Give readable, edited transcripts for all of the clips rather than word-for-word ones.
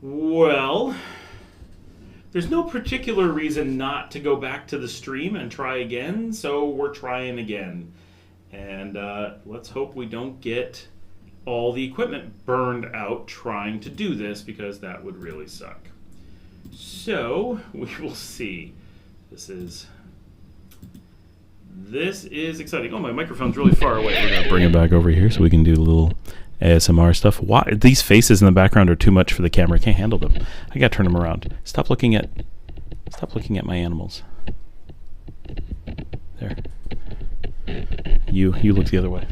Well, there's no particular reason not to go back to the stream and try again, so we're trying again. And let's hope we don't get all the equipment burned out trying to do this, because that would really suck. So, we will see. This is exciting. Oh, my microphone's really far away. We're going to bring it back over here so we can do a little ASMR stuff. Why these faces in the background are too much for the camera. I can't handle them. I got to turn them around. Stop looking at my animals. There. You look the other way.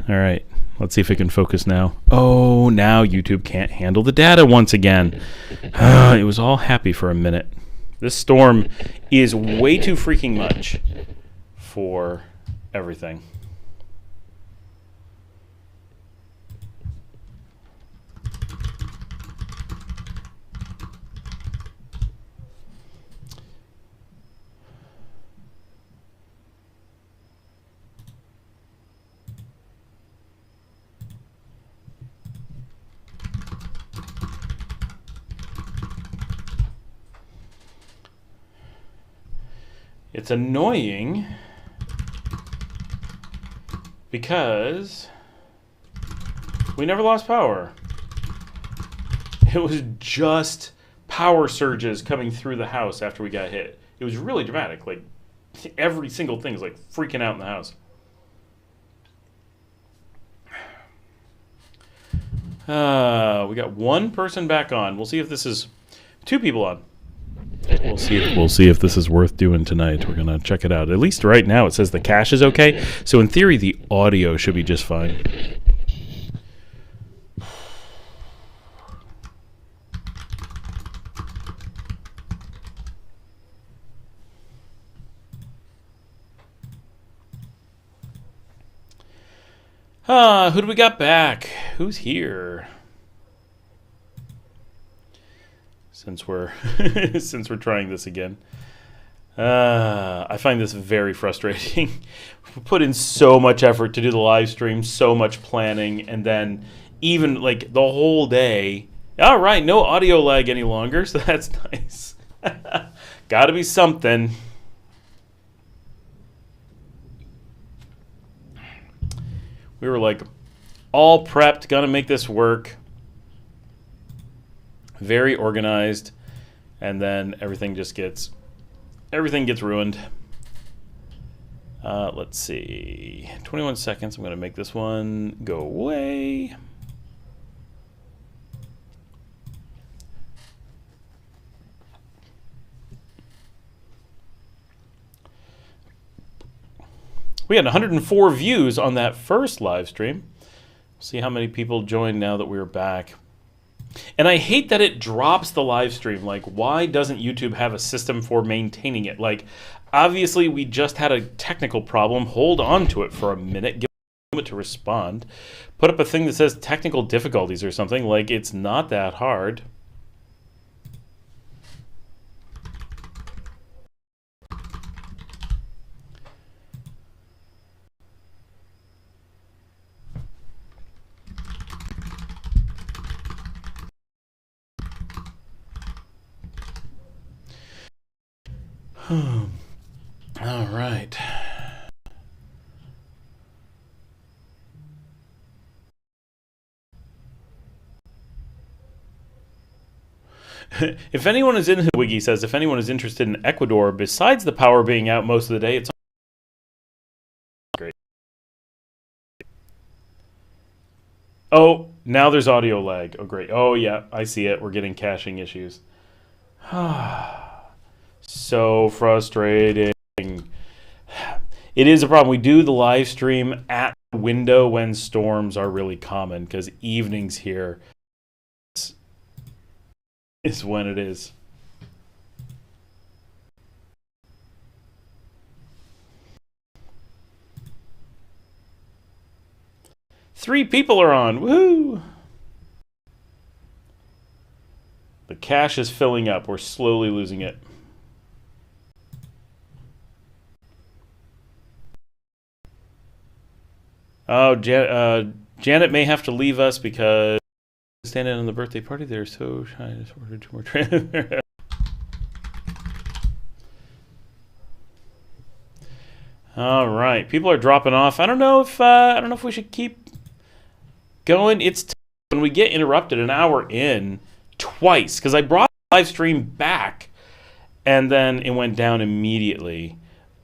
All right. Let's see if it can focus now. Oh, now YouTube can't handle the data once again. It was all happy for a minute. This storm is way too freaking much for everything. It's annoying because we never lost power. It was just power surges coming through the house after we got hit. It was really dramatic. Like, every single thing is like freaking out in the house. We got one person back on. We'll see if this is two people on. We'll see if this is worth doing tonight. We're gonna check it out. At least right now it says the cache is okay. So in theory the audio should be just fine. Who do we got back? Who's here? Since we're trying this again. I find this very frustrating. We put in so much effort to do the live stream, so much planning, and then even like the whole day. All right, no audio lag any longer, so that's nice. Gotta be something. We were like all prepped, gonna make this work. Very organized, and then everything gets ruined. Let's see, 21 seconds. I'm going to make this one go away. We had 104 views on that first live stream. See how many people joined now that we're back. And I hate that it drops the live stream. Like, why doesn't YouTube have a system for maintaining it? Like, obviously we just had a technical problem. Hold on to it for a minute. Give it a moment to respond. Put up a thing that says technical difficulties or something. Like, it's not that hard. All right. If anyone is in, Wiggy says, if anyone is interested in Ecuador, besides the power being out most of the day, it's great. Oh, now there's audio lag. Oh, great. Oh, yeah, I see it. We're getting caching issues. So frustrating. It is a problem. We do the live stream at the window when storms are really common, because evenings here is when it is. Three people are on. Woohoo! The cache is filling up. We're slowly losing it. Oh, Janet may have to leave us because stand in on the birthday party. They're so shy. I just ordered 2 more trays. All right, people are dropping off. I don't know if we should keep going. It's when we get interrupted an hour in twice because I brought the live stream back and then it went down immediately.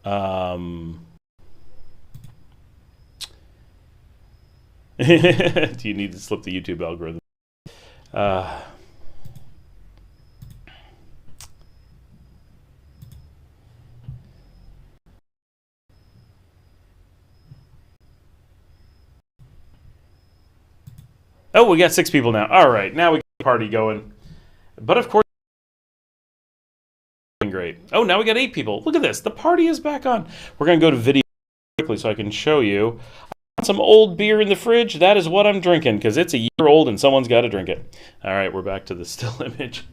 Do you need to slip the YouTube algorithm? Oh, we got 6 people now. All right, now we got the party going. But of course, great. Oh, now we got 8 people. Look at this. The party is back on. We're going to go to video quickly so I can show you. I got some old beer in the fridge. That is what I'm drinking because it's a year old and someone's got to drink it. All right, we're back to the still image.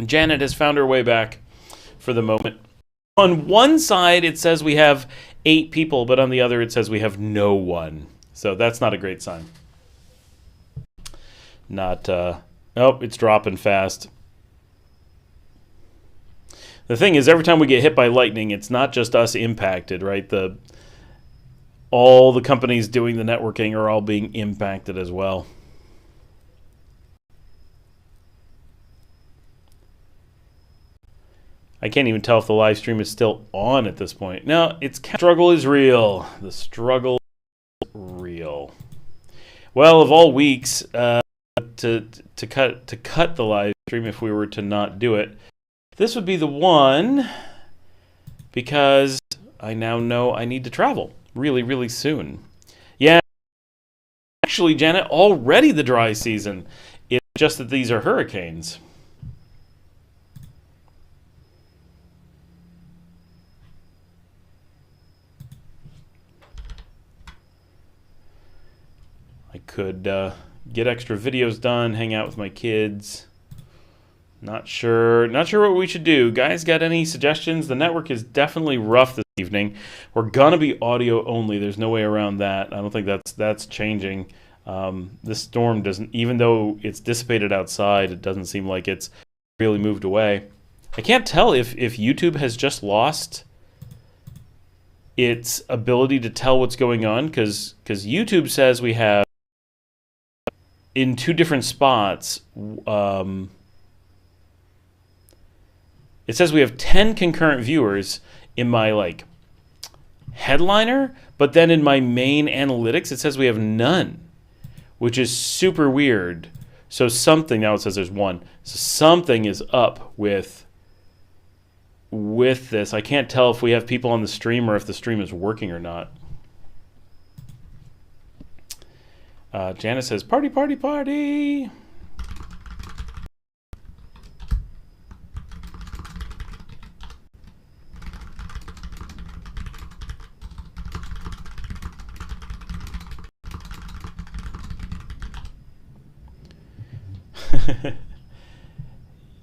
Janet has found her way back for the moment. On one side, it says we have 8 people, but on the other, it says we have no one. So that's not a great sign. Oh, it's dropping fast. The thing is, every time we get hit by lightning, it's not just us impacted, right? All the companies doing the networking are all being impacted as well. I can't even tell if the live stream is still on at this point. No, the struggle is real. The struggle is real. Well, of all weeks, to cut the live stream if we were to not do it, this would be the one because I now know I need to travel really, really soon. Yeah, actually, Janet, already the dry season. It's just that these are hurricanes. I could get extra videos done, hang out with my kids. Not sure what we should do. Guys, got any suggestions? The network is definitely rough this evening. We're gonna be audio only. There's no way around that. I don't think that's changing. This storm doesn't, even though it's dissipated outside, it doesn't seem like it's really moved away. I can't tell if YouTube has just lost its ability to tell what's going on because YouTube says we have in 2 different spots. It says we have 10 concurrent viewers in my headliner, but then in my main analytics it says we have none, which is super weird. So something, now it says there's 1. So something is up with this. I can't tell if we have people on the stream or if the stream is working or not. Janice says, party, party, party.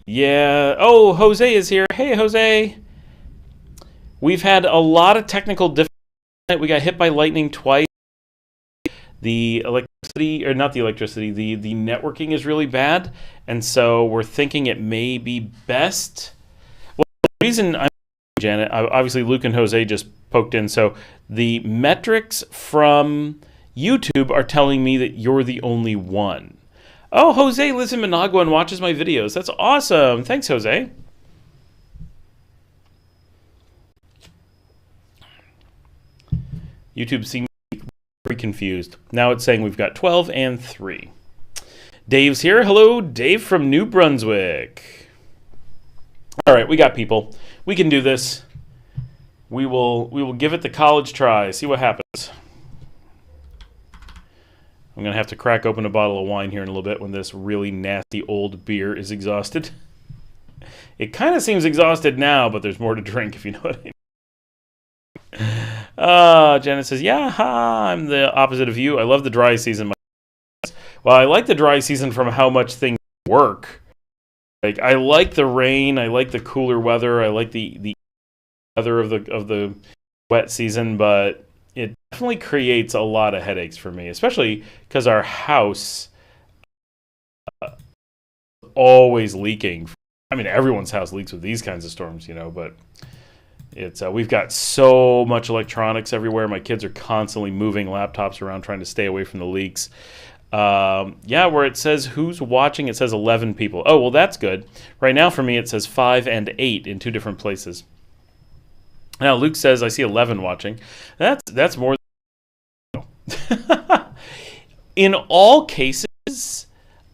Yeah. Oh, Jose is here. Hey, Jose. We've had a lot of technical difficulties. We got hit by lightning twice. The electricity, or not the electricity, the networking is really bad. And so we're thinking it may be best. Well, the reason I'm Janet, obviously Luke and Jose just poked in. So the metrics from YouTube are telling me that you're the only one. Oh, Jose lives in Managua and watches my videos. That's awesome. Thanks, Jose. YouTube seems very confused. Now it's saying we've got 12 and 3. Dave's here. Hello, Dave from New Brunswick. All right, we got people. We can do this. We will give it the college try. See what happens. I'm going to have to crack open a bottle of wine here in a little bit when this really nasty old beer is exhausted. It kind of seems exhausted now, but there's more to drink, if you know what I mean. Janet says, yeah, I'm the opposite of you. I love the dry season. Well, I like the dry season from how much things work. I like the rain. I like the cooler weather. I like the weather of the wet season, but it definitely creates a lot of headaches for me, especially because our house always leaking. I mean, everyone's house leaks with these kinds of storms, you know, but it's we've got so much electronics everywhere. My kids are constantly moving laptops around trying to stay away from the leaks. Yeah, where it says who's watching, it says 11 people. Oh, well, that's good. Right now for me, it says 5 and 8 in 2 different places. Now, Luke says, I see 11 watching. That's more than in all cases,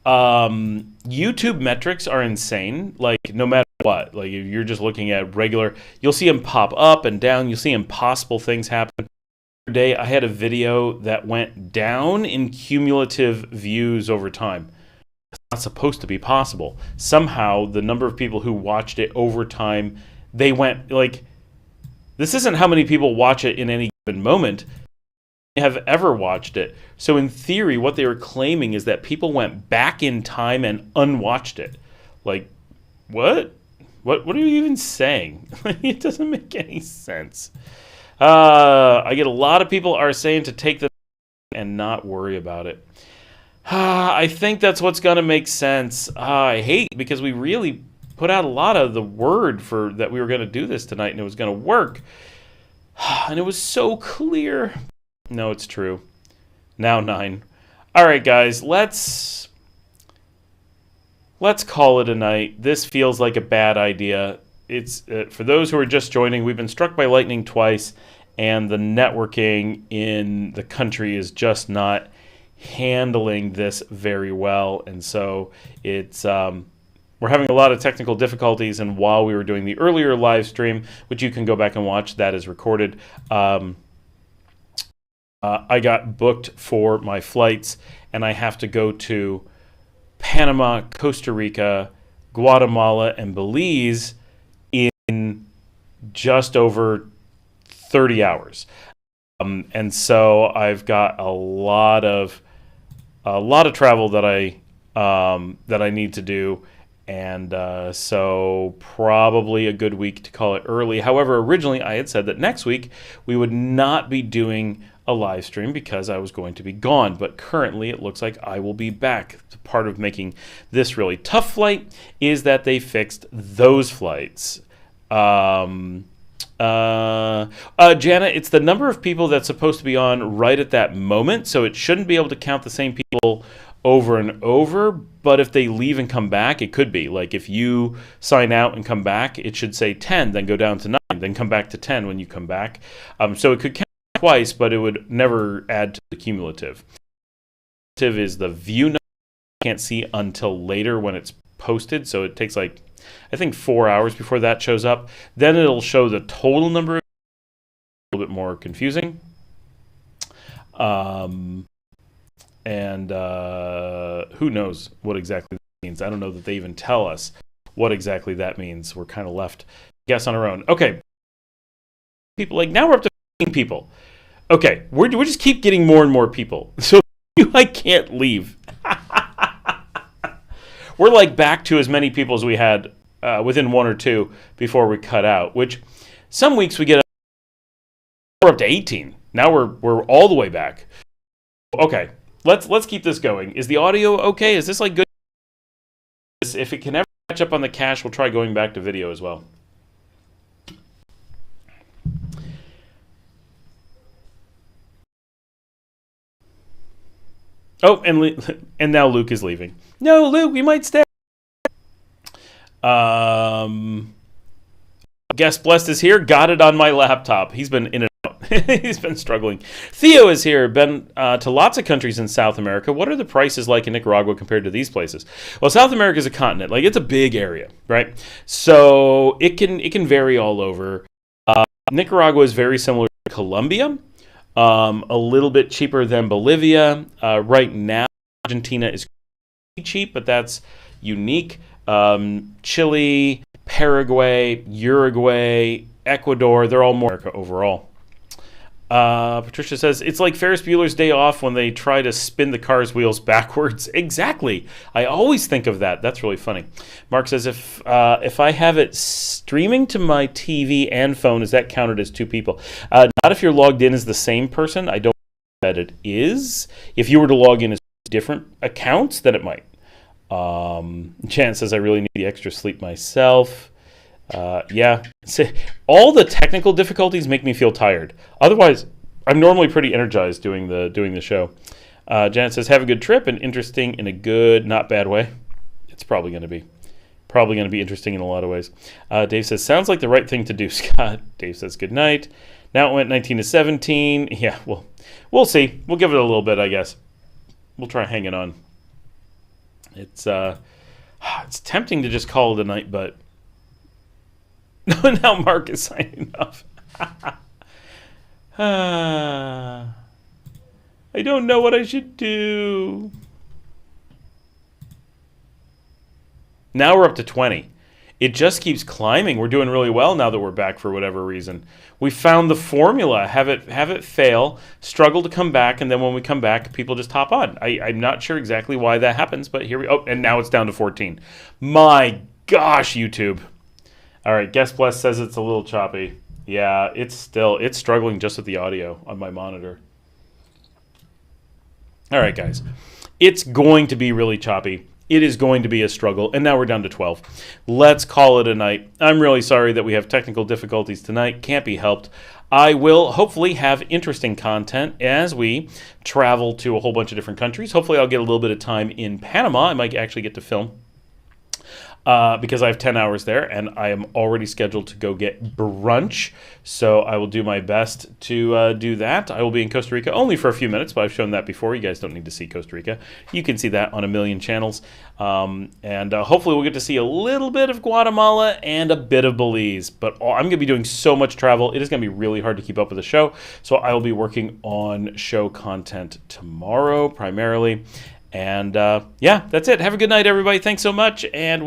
YouTube metrics are insane. Like, no matter what. Like, if you're just looking at regular, you'll see them pop up and down. You'll see impossible things happen. Day I had a video that went down in cumulative views over time. It's not supposed to be possible. Somehow the number of people who watched it over time, they went like, this isn't how many people watch it in any given moment have ever watched it. So in theory, what they were claiming is that people went back in time and unwatched it. Like, what are you even saying? It doesn't make any sense. I get a lot of people are saying to take the and not worry about it. I think that's what's going to make sense. I hate because we really put out a lot of the word for that we were going to do this tonight and it was going to work. And it was so clear. No, it's true. Now 9. All right, guys, let's call it a night. This feels like a bad idea. It's for those who are just joining, we've been struck by lightning twice, and the networking in the country is just not handling this very well. And so it's we're having a lot of technical difficulties. And while we were doing the earlier live stream, which you can go back and watch, that is recorded, I got booked for my flights, and I have to go to Panama, Costa Rica, Guatemala, and Belize in just over 30 hours. And so I've got a lot of travel that I need to do, and so probably a good week to call it early. However, originally I had said that next week we would not be doing a live stream because I was going to be gone, but currently it looks like I will be back. Part of making this really tough flight is that they fixed those flights. Jana, it's the number of people that's supposed to be on right at that moment, so it shouldn't be able to count the same people over and over, but if they leave and come back, it could be. Like if you sign out and come back, it should say 10, then go down to 9, then come back to 10 when you come back. So it could count twice, but it would never add to the cumulative. Cumulative is the view number you can't see until later when it's posted, so it takes like, I think 4 hours before that shows up. Then it'll show the total number, a little bit more confusing. And who knows what exactly that means. I don't know that they even tell us what exactly that means. We're kind of left to guess on our own. Okay. People, like now we're up to 15 people. Okay, we just keep getting more and more people. So I can't leave. We're like back to as many people as we had within 1 or 2 before we cut out, which some weeks we get we're up to 18. Now we're all the way back. Okay, let's keep this going. Is the audio okay? Is this like good? If it can ever catch up on the cache, we'll try going back to video as well. Oh, and now Luke is leaving. No, Luke, we might stay. Guest Blessed is here. Got it on my laptop. He's been in and out. He's been struggling. Theo is here. Been to lots of countries in South America. What are the prices like in Nicaragua compared to these places? Well, South America is a continent. Like it's a big area, right? So it can vary all over. Nicaragua is very similar to Colombia. A little bit cheaper than Bolivia. Right now, Argentina is cheap, but that's unique. Chile, Paraguay, Uruguay, Ecuador, they're all more America overall. Patricia says, it's like Ferris Bueller's Day Off when they try to spin the car's wheels backwards. Exactly. I always think of that. That's really funny. Mark says, if I have it streaming to my TV and phone, is that counted as two people? Not if you're logged in as the same person. I don't know that it is. If you were to log in as different accounts, then it might. Jan says, I really need the extra sleep myself. Yeah, all the technical difficulties make me feel tired. Otherwise, I'm normally pretty energized doing the show. Janet says, have a good trip and interesting in a good, not bad way. It's probably going to be interesting in a lot of ways. Dave says, sounds like the right thing to do, Scott. Dave says, good night. Now it went 19 to 17. Yeah, well, we'll see. We'll give it a little bit, I guess. We'll try hanging on. It's tempting to just call it a night, but now Mark is signing off. I don't know what I should do. Now we're up to 20. It just keeps climbing. We're doing really well now that we're back for whatever reason. We found the formula. Have it fail, struggle to come back, and then when we come back, people just hop on. I'm not sure exactly why that happens, but here we go. Oh, and now it's down to 14. My gosh, YouTube. All right, Guest Bless says it's a little choppy. Yeah, it's struggling just with the audio on my monitor. All right, guys. It's going to be really choppy. It is going to be a struggle, and now we're down to 12. Let's call it a night. I'm really sorry that we have technical difficulties tonight. Can't be helped. I will hopefully have interesting content as we travel to a whole bunch of different countries. Hopefully I'll get a little bit of time in Panama. I might actually get to film. Because I have 10 hours there, and I am already scheduled to go get brunch. So I will do my best to do that. I will be in Costa Rica only for a few minutes, but I've shown that before. You guys don't need to see Costa Rica. You can see that on a million channels. And hopefully we'll get to see a little bit of Guatemala and a bit of Belize. But I'm going to be doing so much travel, it is going to be really hard to keep up with the show. So I will be working on show content tomorrow primarily. And yeah, that's it. Have a good night, everybody. Thanks so much. And